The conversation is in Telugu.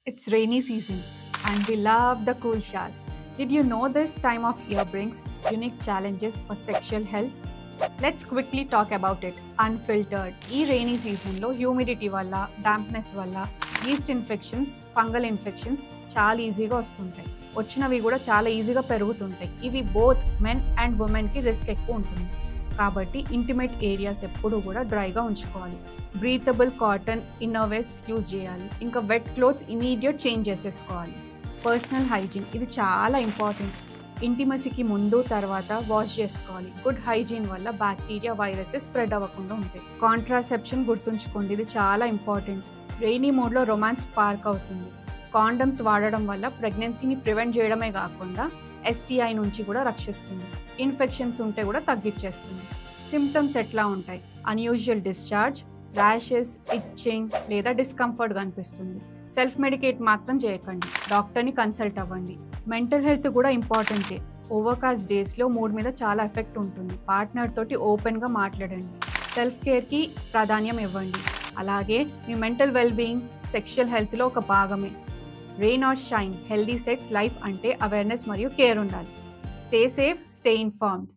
It's rainy season and we love the cool showers. Did you know this time of year brings unique challenges for sexual health? Let's quickly talk about it. Unfiltered. ఈ rainy seasonలో హ్యూమిడిటీ వల్ల డాంప్నెస్ వల్ల ఈస్ట్ ఇన్ఫెక్షన్స్ ఫంగల్ ఇన్ఫెక్షన్స్ చాలా ఈజీగా వస్తుంటాయి. వచ్చినవి కూడా చాలా ఈజీగా పెరుగుతుంటాయి. ఇవి బోత్ మెన్ అండ్ ఉమెన్కి రిస్క్ ఎక్కువ ఉంటుంది. కాబట్టి ఇంటిమేట్ ఏరియాస్ ఎప్పుడు కూడా డ్రైగా ఉంచుకోవాలి. బ్రీతబుల్ కాటన్ ఇన్నర్వేర్స్ యూజ్ చేయాలి. ఇంకా వెట్ క్లోత్స్ ఇమీడియట్ చేంజ్ చేసేసుకోవాలి. పర్సనల్ హైజీన్ ఇది చాలా ఇంపార్టెంట్. ఇంటిమసీకి ముందు తర్వాత వాష్ చేసుకోవాలి. గుడ్ హైజీన్ వల్ల బ్యాక్టీరియా వైరసెస్ స్ప్రెడ్ అవ్వకుండా ఉంటాయి. కాంట్రాసెప్షన్ గుర్తుంచుకోండి, ఇది చాలా ఇంపార్టెంట్. రెయినీ మోడ్లో రొమాన్స్ స్పార్క్ అవుతుంది. కాండమ్స్ వాడడం వల్ల ప్రెగ్నెన్సీని ప్రివెంట్ చేయడమే కాకుండా ఎస్టీఐ నుంచి కూడా రక్షిస్తుంది. ఇన్ఫెక్షన్స్ ఉంటే కూడా తగ్గించేస్తుంది. సిమ్టమ్స్ ఎట్లా ఉంటాయి? అన్యూజువల్ డిశ్చార్జ్, ర్యాషెస్, ఇచ్చింగ్ లేదా డిస్కంఫర్ట్గా అనిపిస్తుంది. సెల్ఫ్ మెడికేట్ మాత్రం చేయకండి. డాక్టర్ని కన్సల్ట్ అవ్వండి. మెంటల్ హెల్త్ కూడా ఇంపార్టెంటే. ఓవర్కాస్ట్ డేస్లో మూడ్ మీద చాలా ఎఫెక్ట్ ఉంటుంది. పార్ట్నర్ తోటి ఓపెన్గా మాట్లాడండి. సెల్ఫ్ కేర్కి ప్రాధాన్యం ఇవ్వండి. అలాగే మీ మెంటల్ వెల్బీయింగ్ సెక్షువల్ హెల్త్లో ఒక భాగమే. Rain are shine, healthy sex life అంటే అవేర్నెస్ మరియు కేర్ ఉండాలి. Stay safe, stay informed.